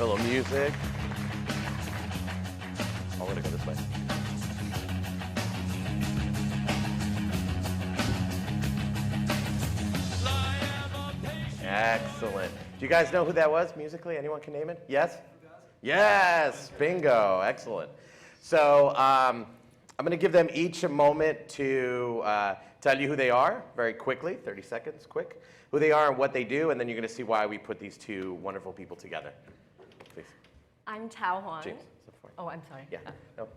Got a little music. Oh, we're gonna go this way. Excellent. Do you guys know who that was musically? Anyone can name it? Yes? Yes, bingo, excellent. So I'm going to give them each a moment to tell you who they are very quickly, 30 seconds, quick, who they are and what they do, and then you're going to see why we put these two wonderful people together. Please. I'm Tao Huang. James. Oh, I'm sorry. Yeah. No.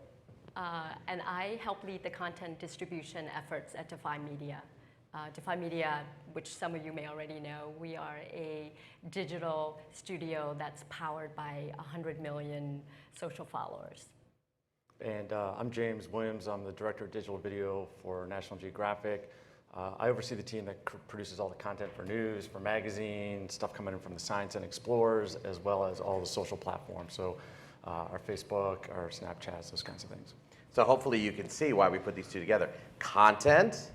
And I help lead the content distribution efforts at Defy Media. Defy Media, which some of you may already know, we are a digital studio that's powered by 100 million social followers. And I'm James Williams. I'm the Director of Digital Video for National Geographic. I oversee the team that produces all the content for news, for magazines, stuff coming in from the Science and Explorers, as well as all the social platforms. So our Facebook, our Snapchats, those kinds of things. So hopefully you can see why we put these two together. Content,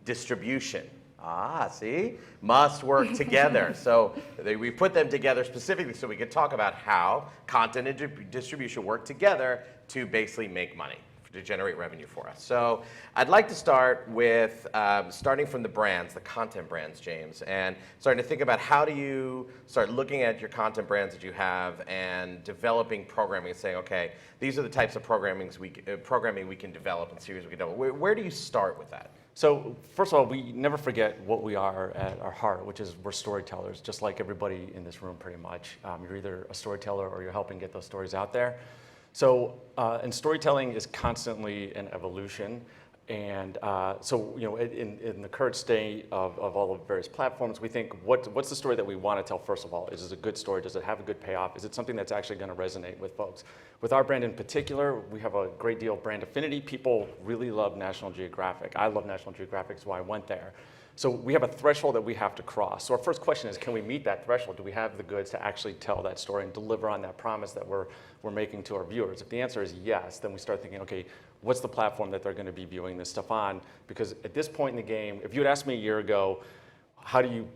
distribution. Ah, see? Must work together. So we put them together specifically so we could talk about how content and distribution work together to basically make money, to generate revenue for us. So I'd like to start with starting from the brands, the content brands, James, and starting to think about how do you start looking at your content brands that you have and developing programming and saying, okay, these are the types of programming we can develop and series we can develop. Where do you start with that? So first of all, we never forget what we are at our heart, which is we're storytellers, just like everybody in this room pretty much. You're either a storyteller or you're helping get those stories out there. So, and storytelling is constantly an evolution. And so, you know, in the current state of all the various platforms, we think, what's the story that we want to tell first of all? Is it a good story? Does it have a good payoff? Is it something that's actually going to resonate with folks? With our brand in particular, we have a great deal of brand affinity. People really love National Geographic. I love National Geographic, so I went there. So we have a threshold that we have to cross. So our first question is, can we meet that threshold? Do we have the goods to actually tell that story and deliver on that promise that we're making to our viewers? If the answer is yes, then we start thinking, okay, what's the platform that they're going to be viewing this stuff on? Because at this point in the game, if you had asked me a year ago, how do you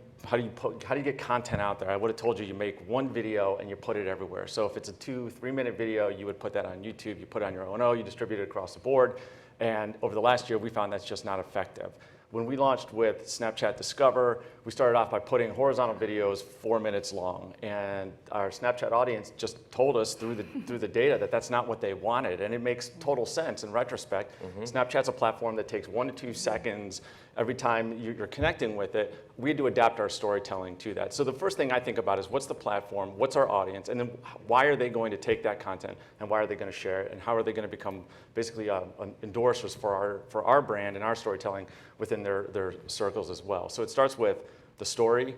get content out there? I would have told you make one video and you put it everywhere. So if it's a 2-3 minute video, you would put that on YouTube, you put it on your O&O, you distribute it across the board. And over the last year, we found that's just not effective. When we launched with Snapchat Discover, we started off by putting horizontal videos 4 minutes long. And our Snapchat audience just told us through the data that that's not what they wanted. And it makes total sense in retrospect. Snapchat's a platform that takes 1 to 2 seconds every time you're connecting with it. We had to adapt our storytelling to that. So the first thing I think about is what's the platform, what's our audience, and then why are they going to take that content, and why are they going to share it, and how are they going to become basically endorsers for our brand and our storytelling within their circles as well. So it starts with the story.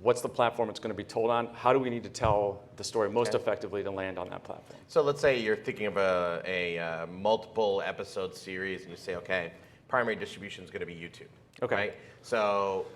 What's the platform it's going to be told on? How do we need to tell the story most effectively to land on that platform? So let's say you're thinking of a multiple episode series and you say, okay, primary distribution is going to be YouTube. Okay. Right? So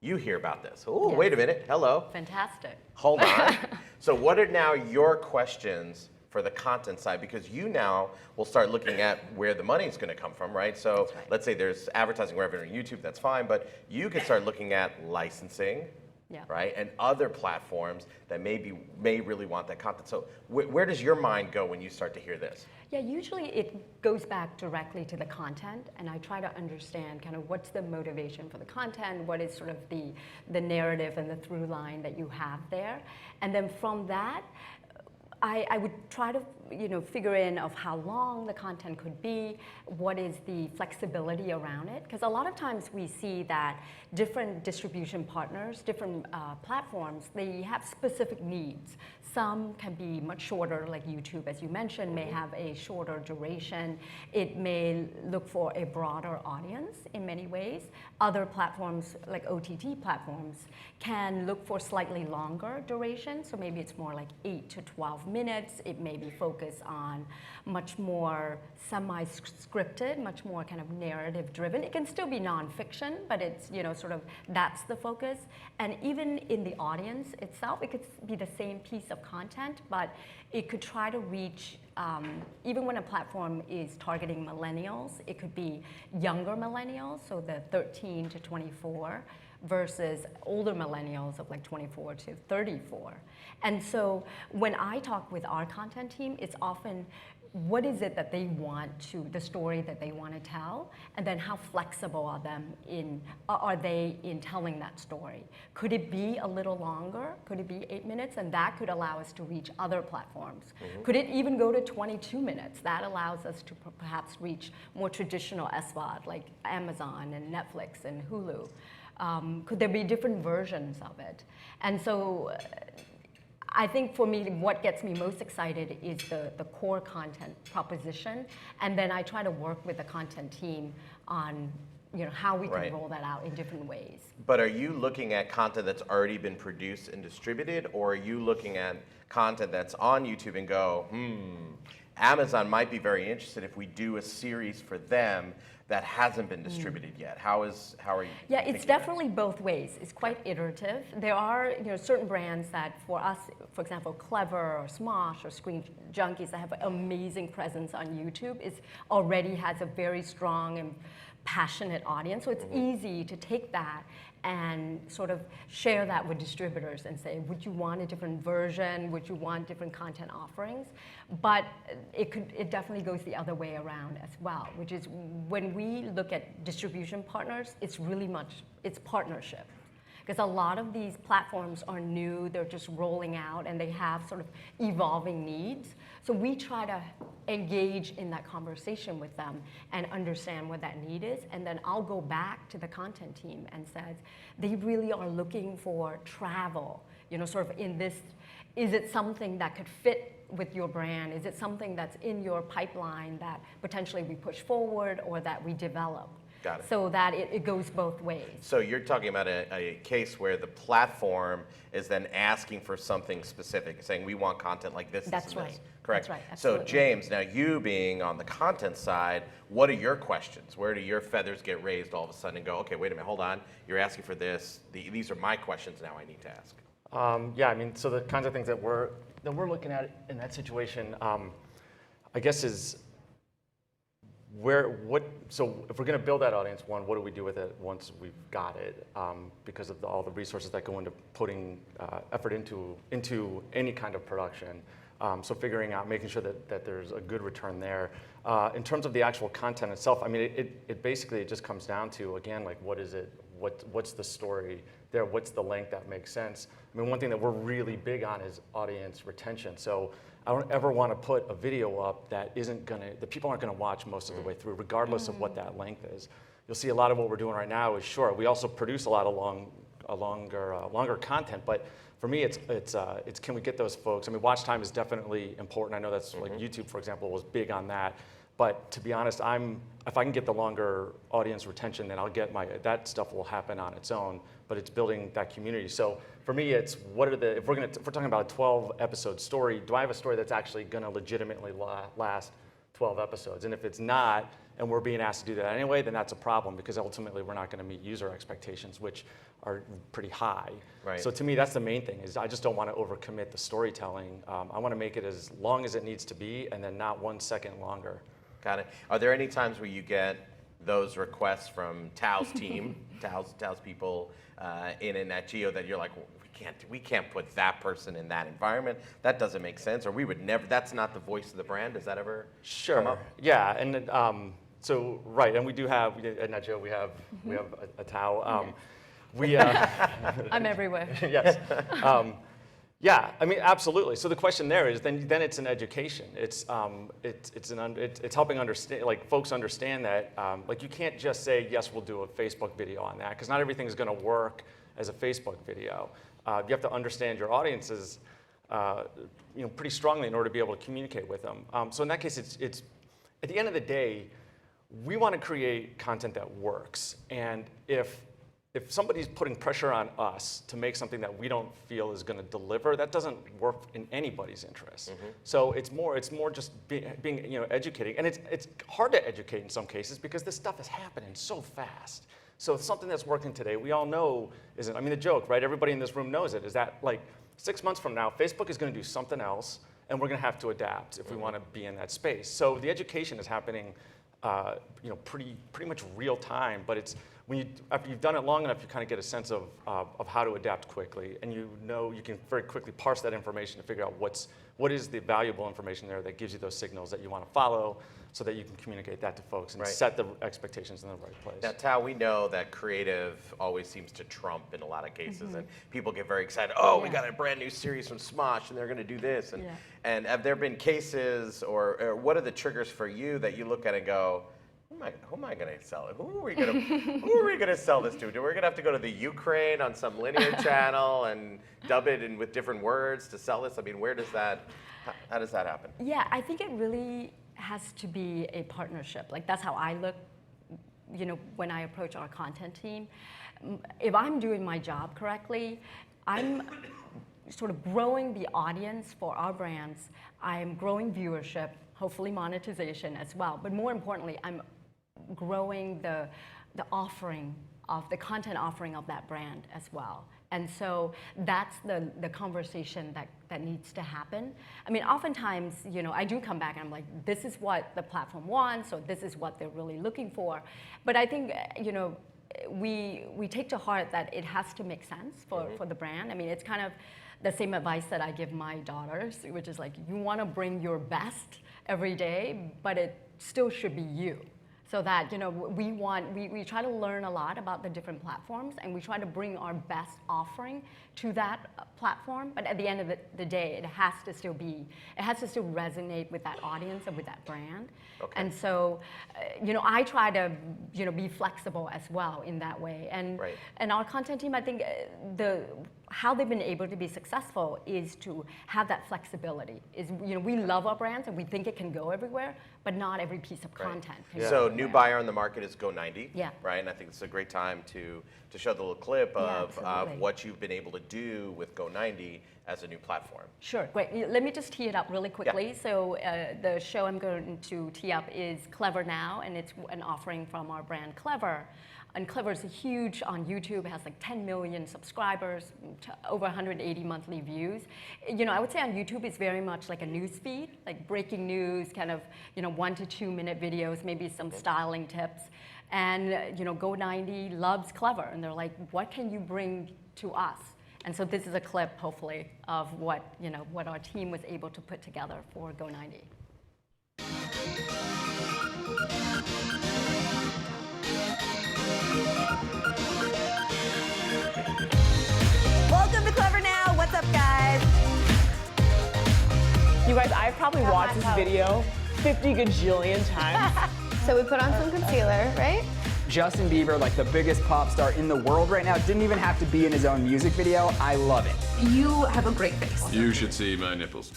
you hear about this. Oh, Yes. Wait a minute. Hello. Fantastic. Hold on. So what are now your questions for the content side? Because you now will start looking at where the money is going to come from, right? So right. let's say there's advertising revenue on YouTube, that's fine, but you can start looking at licensing, Yeah. right? And other platforms that may really want that content. So where does your mind go when you start to hear this? Yeah, usually it goes back directly to the content, and I try to understand kind of what's the motivation for the content, what is sort of the narrative and the through line that you have there. And then from that, I would try to figure in of how long the content could be, what is the flexibility around it, because a lot of times we see that different distribution partners, different platforms, they have specific needs. Some can be much shorter, like YouTube, as you mentioned, may have a shorter duration. It may look for a broader audience in many ways. Other platforms, like OTT platforms, can look for slightly longer duration, so maybe it's more like 8 to 12 minutes. It may be focused on much more semi-scripted, much more kind of narrative-driven. It can still be nonfiction, but it's, sort of that's the focus. And even in the audience itself, it could be the same piece of content, but it could try to reach, even when a platform is targeting millennials, it could be younger millennials, so the 13 to 24 versus older millennials of like 24 to 34. And so when I talk with our content team, it's often what is it that they want to, the story that they want to tell, and then how flexible are they in telling that story? Could it be a little longer? Could it be 8 minutes? And that could allow us to reach other platforms. Could it even go to 22 minutes? That allows us to perhaps reach more traditional SVOD like Amazon and Netflix and Hulu. Could there be different versions of it? And so I think for me, what gets me most excited is the core content proposition, and then I try to work with the content team on how we can roll that out in different ways. But are you looking at content that's already been produced and distributed, or are you looking at content that's on YouTube and go, Amazon might be very interested if we do a series for them that hasn't been distributed yet? How are you? Yeah, it's definitely both ways. It's quite iterative. There are certain brands that for us, for example, Clever or Smosh or Screen Junkies that have an amazing presence on YouTube, already has a very strong and passionate audience. So it's easy to take that and sort of share that with distributors and say, would you want a different version? Would you want different content offerings? But it definitely goes the other way around as well, which is when we look at distribution partners, it's partnership. Because a lot of these platforms are new, they're just rolling out, and they have sort of evolving needs. So we try to engage in that conversation with them and understand what that need is, and then I'll go back to the content team and says, they really are looking for travel, sort of in this, is it something that could fit with your brand? Is it something that's in your pipeline that potentially we push forward or that we develop? Got it. So that it goes both ways. So you're talking about a case where the platform is then asking for something specific, saying we want content like this, That's this, and right. this. Correct? That's right. So Absolutely. James, now you being on the content side, what are your questions? Where do your feathers get raised all of a sudden and go, okay, wait a minute, hold on, you're asking for this. These are my questions now I need to ask. Yeah, I mean, so the kinds of things that we're looking at in that situation, I guess is so if we're going to build that audience, one, what do we do with it once we've got it? Because of all the resources that go into putting effort into any kind of production. So figuring out, making sure that there's a good return there. In terms of the actual content itself, I mean, it basically just comes down to, again, like what is it? What's the story there? What's the length that makes sense? I mean, one thing that we're really big on is audience retention. So I don't ever want to put a video up that that people aren't gonna watch most of the way through, regardless of what that length is. You'll see a lot of what we're doing right now is short. We also produce a lot of longer content, but for me, it's can we get those folks? I mean, watch time is definitely important. I know that's like YouTube, for example, was big on that. But to be honest, if I can get the longer audience retention, then that stuff will happen on its own. But it's building that community. So for me, it's if we're talking about a 12 episode story, do I have a story that's actually going to legitimately last 12 episodes? And if it's not, and we're being asked to do that anyway, then that's a problem because ultimately we're not going to meet user expectations, which are pretty high. Right. So to me, that's the main thing, is I just don't want to overcommit the storytelling. I want to make it as long as it needs to be and then not 1 second longer. Got it. Are there any times where you get those requests from Tao's team, Tao's people in Nat Geo that you're like, well, we can't put that person in that environment. That doesn't make sense, or we would never. That's not the voice of the brand. Does that ever come up? Yeah, and so right, and we do have at Nat Geo we have a Tao. I'm everywhere. Yes. Yeah, I mean, absolutely. So the question there is, then it's an education. It's helping understand, like folks understand that, like you can't just say yes, we'll do a Facebook video on that, because not everything is going to work as a Facebook video. You have to understand your audiences, pretty strongly in order to be able to communicate with them. So in that case, it's at the end of the day, we want to create content that works, and if somebody's putting pressure on us to make something that we don't feel is going to deliver, that doesn't work in anybody's interest. So it's more just being educating, and it's hard to educate in some cases because this stuff is happening so fast. So something that's working today, we all know isn't. I mean, the joke, right? Everybody in this room knows it. Is that like 6 months from now, Facebook is going to do something else, and we're going to have to adapt if we want to be in that space. So the education is happening, pretty much real time, but after you've done it long enough, you kind of get a sense of how to adapt quickly, and you can very quickly parse that information to figure out what is the valuable information there that gives you those signals that you want to follow, so that you can communicate that to folks and set the expectations in the right place. Now, Tao, we know that creative always seems to trump in a lot of cases, and people get very excited. Oh, we got a brand new series from Smosh, and they're going to do this. And have there been cases, or what are the triggers for you that you look at and go, who am I going to sell it? Who are we going to sell this to? We're going to have to go to the Ukraine on some linear channel and dub it in with different words to sell this? I mean, how does that happen? Yeah, I think it really has to be a partnership. Like, that's how I look, when I approach our content team. If I'm doing my job correctly, I'm sort of growing the audience for our brands. I'm growing viewership, hopefully monetization as well. But more importantly, I'm growing the offering of the content offering of that brand as well. And so that's the conversation that needs to happen. I mean, oftentimes, I do come back and I'm like, this is what the platform wants, or this is what they're really looking for. But I think, we take to heart that it has to make sense for the brand. I mean, it's kind of the same advice that I give my daughters, which is like, you want to bring your best every day, but it still should be you. So that, we try to learn a lot about the different platforms, and we try to bring our best offering to that platform. But at the end of the day, it has to still resonate with that audience and with that brand. Okay. And so, I try to, be flexible as well in that way. And and our content team, I think how they've been able to be successful is to have that flexibility. We love our brands and we think it can go everywhere, but not every piece of content can go So everywhere. new buyer on the market is Go90, Yeah. right? And I think it's a great time to show the little clip of absolutely. what you've been able to do with Go90 as a new platform. Sure, great. Let me just tee it up really quickly. So the show I'm going to tee up is Clever Now, and it's an offering from our brand Clever. And Clever is huge on YouTube. It has like 10 million subscribers, over 180 monthly views. I would say on YouTube it's very much like a news feed, like breaking news, kind of 1 to 2 minute videos, maybe some styling tips. And Go90 loves Clever, and they're like, what can you bring to us? And so this is a clip, hopefully, of what our team was able to put together for Go90. Welcome to Clever Now. What's up, guys? You guys, I've probably watched this video 50 gajillion times. So we put on some concealer, right? Justin Bieber, like the biggest pop star in the world right now, didn't even have to be in his own music video. I love it. You have a great face. You should see my nipples.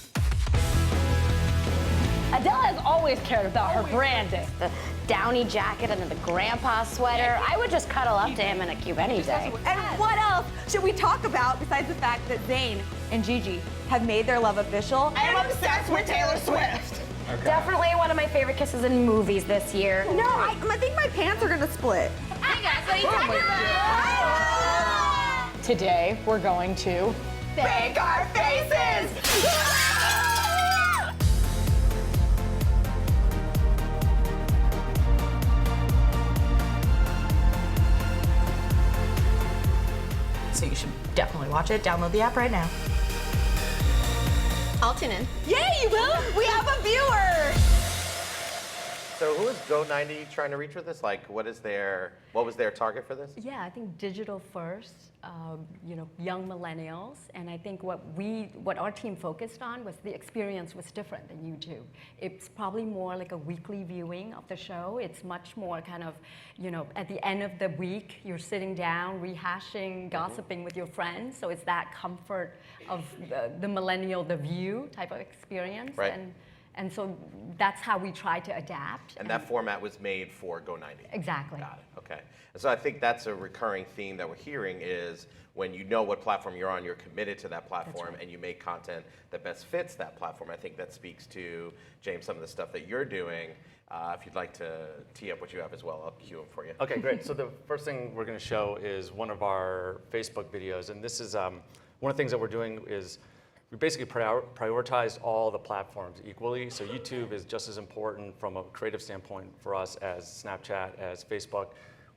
Adele has always cared about her branding. The Downy jacket and the grandpa sweater. I would just cuddle up to him in a cube any day. And what else should we talk about besides the fact that Zayn and Gigi have made their love official? I'm obsessed with Taylor Swift. Definitely one of my favorite kisses in movies this year. No, I think my pants are gonna split. Hey guys, what are you talking about? Today, we're going to Fake our faces! So you should definitely watch it. Download the app right now. I'll tune in. Yeah, you will. We have a viewer. So who is Go90 trying to reach with this? Like, what was their target for this? Yeah, I think digital first, young millennials, and I think what our team focused on was the experience was different than YouTube. It's probably more like a weekly viewing of the show. It's much more kind of, at the end of the week, you're sitting down, rehashing, gossiping with your friends. So it's that comfort of the millennial, the View type of experience. Right. And so that's how we try to adapt. And that format was made for Go90. Exactly. Got it. Okay. And so I think that's a recurring theme that we're hearing is when you know what platform you're on, you're committed to that platform, and you make content that best fits that platform. I think that speaks to, James, some of the stuff that you're doing. If you'd like to tee up what you have as well, I'll cue them for you. Okay, great. So the first thing we're going to show is one of our Facebook videos, and this is one of the things that we're doing is we basically prioritized all the platforms equally. So YouTube is just as important from a creative standpoint for us as Snapchat, as Facebook.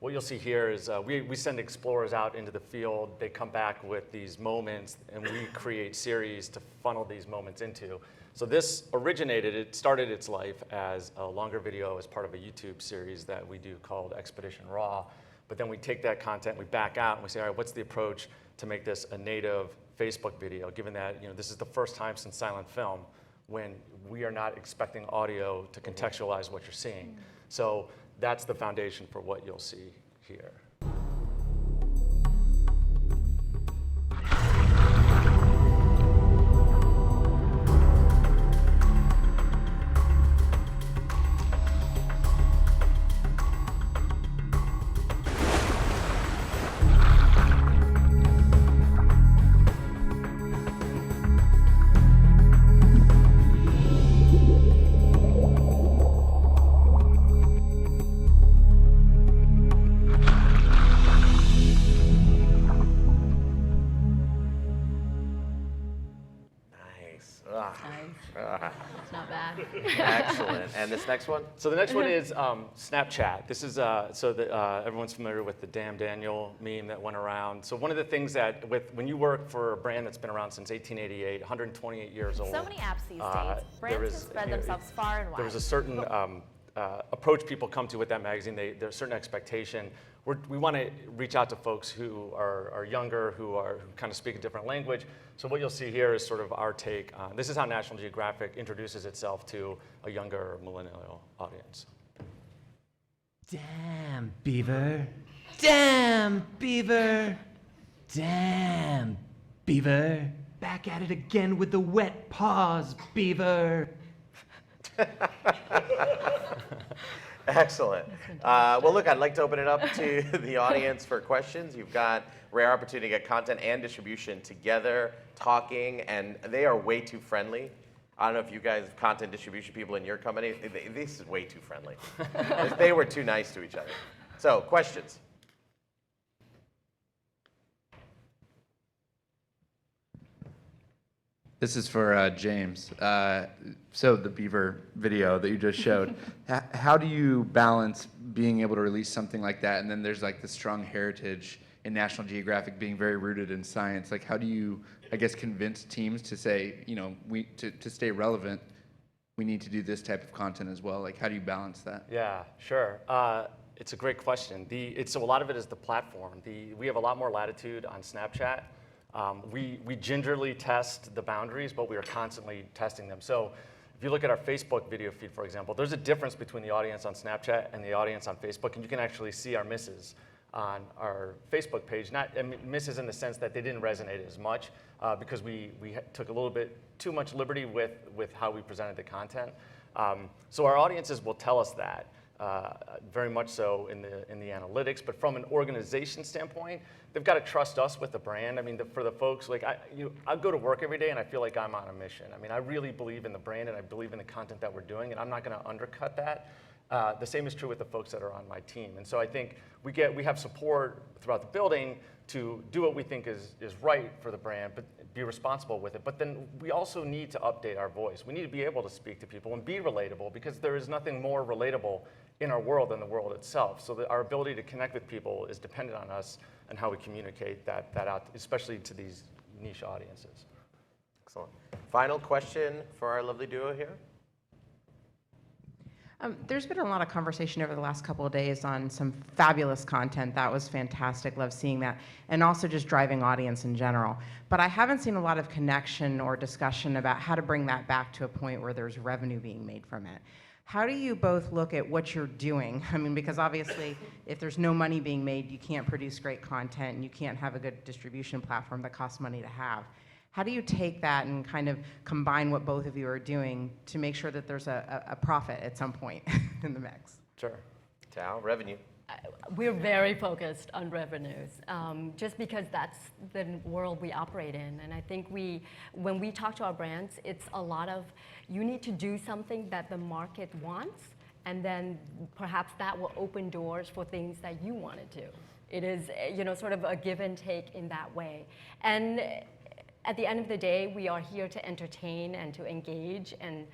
what you'll see here is we send explorers out into the field. They come back with these moments, and we create series to funnel these moments into. So this it started its life as a longer video as part of a YouTube series that we do called Expedition Raw. But then we take that content, we back out, and we say, all right, what's the approach to make this a native Facebook video, given that this is the first time since silent film when we are not expecting audio to contextualize what you're seeing. So that's the foundation for what you'll see here. It's not bad. Excellent. And this next one? So the next one is Snapchat. This is everyone's familiar with the Damn Daniel meme that went around. So one of the things that when you work for a brand that's been around since 1888, 128 years old. So many apps these days. Brands can spread themselves far and wide. There was a certain approach people come to with that magazine. There's a certain expectation. We want to reach out to folks who are younger, who kind of speak a different language. So what you'll see here is sort of our take on, this is how National Geographic introduces itself to a younger millennial audience. Damn, Beaver. Damn, Beaver. Damn, Beaver. Back at it again with the wet paws, Beaver. Excellent. Well, look, I'd like to open it up to the audience for questions. You've got rare opportunity to get content and distribution together, talking, and they are way too friendly. I don't know if you guys, content distribution people in your company, this is way too friendly. They were too nice to each other. So, questions? This is for James. So the Beaver video that you just showed, how do you balance being able to release something like that, and then there's like the strong heritage in National Geographic being very rooted in science? Like, how do you, I guess, convince teams to say, to stay relevant, we need to do this type of content as well? Like, how do you balance that? Yeah, sure. It's a great question. So a lot of it is the platform. We have a lot more latitude on Snapchat. We gingerly test the boundaries, but we are constantly testing them. So if you look at our Facebook video feed, for example, there's a difference between the audience on Snapchat and the audience on Facebook, and you can actually see our misses on our Facebook page. Not misses in the sense that they didn't resonate as much because we took a little bit too much liberty with how we presented the content. So our audiences will tell us that. Very much so in the analytics, but from an organization standpoint, they've got to trust us with the brand. I mean, for the folks, like I go to work every day and I feel like I'm on a mission. I mean, I really believe in the brand and I believe in the content that we're doing, and I'm not going to undercut that. The same is true with the folks that are on my team. And so I think we have support throughout the building to do what we think is right for the brand, but be responsible with it. But then we also need to update our voice. We need to be able to speak to people and be relatable, because there is nothing more relatable in our world than the world itself. So that our ability to connect with people is dependent on us and how we communicate that out, especially to these niche audiences. Excellent. Final question for our lovely duo here. There's been a lot of conversation over the last couple of days on some fabulous content. That was fantastic. Love seeing that. And also just driving audience in general. But I haven't seen a lot of connection or discussion about how to bring that back to a point where there's revenue being made from it. How do you both look at what you're doing? I mean, because obviously, if there's no money being made, you can't produce great content, and you can't have a good distribution platform that costs money to have. How do you take that and kind of combine what both of you are doing to make sure that there's a profit at some point in the mix? Sure. Tao, revenue. We're very focused on revenues, just because that's the world we operate in. And I think when we talk to our brands, it's a lot of, you need to do something that the market wants, and then perhaps that will open doors for things that you want to do. It is, sort of a give and take in that way. And at the end of the day, we are here to entertain and to engage and,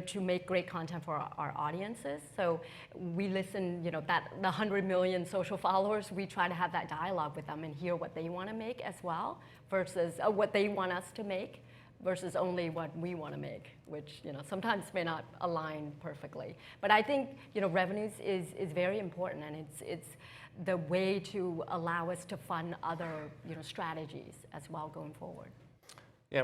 to make great content for our audiences. So we listen, that the 100 million social followers, we try to have that dialogue with them and hear what they want to make as well versus what they want us to make versus only what we want to make, which sometimes may not align perfectly. But I think revenues is very important, and it's the way to allow us to fund other strategies as well going forward. Yeah,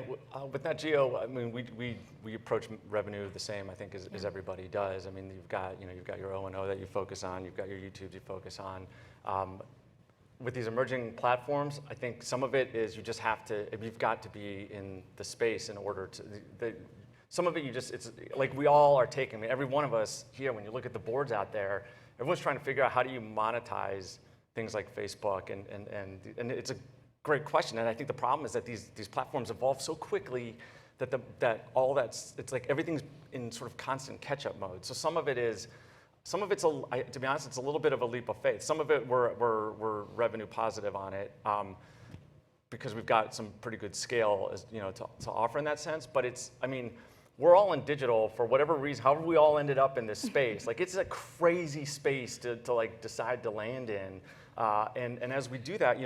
with Nat Geo, I mean, we approach revenue the same, I think, as everybody does. I mean, you've got your O&O that you focus on, you've got your YouTubes you focus on. With these emerging platforms, I think some of it is you've got to be in the space in order to. Some of it it's like we all are taking. I mean, every one of us here, when you look at the boards out there, everyone's trying to figure out how do you monetize things like Facebook, and it's a great question, and I think the problem is that these platforms evolve so quickly that it's like everything's in sort of constant catch-up mode. So some of it's to be honest, it's a little bit of a leap of faith. Some of it we're revenue positive on it because we've got some pretty good scale to offer in that sense. But we're all in digital for whatever reason. However, we all ended up in this space. Like it's a crazy space to like decide to land in. And as we do that,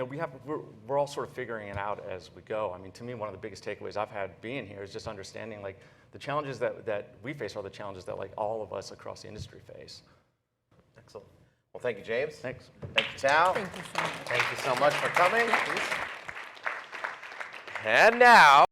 we're all sort of figuring it out as we go. I mean, to me, one of the biggest takeaways I've had being here is just understanding like the challenges that we face are the challenges that like all of us across the industry face. Excellent. Well, thank you, James. Thanks. Thank you, Tao. Thank you so much. Thank you so much for coming. And now.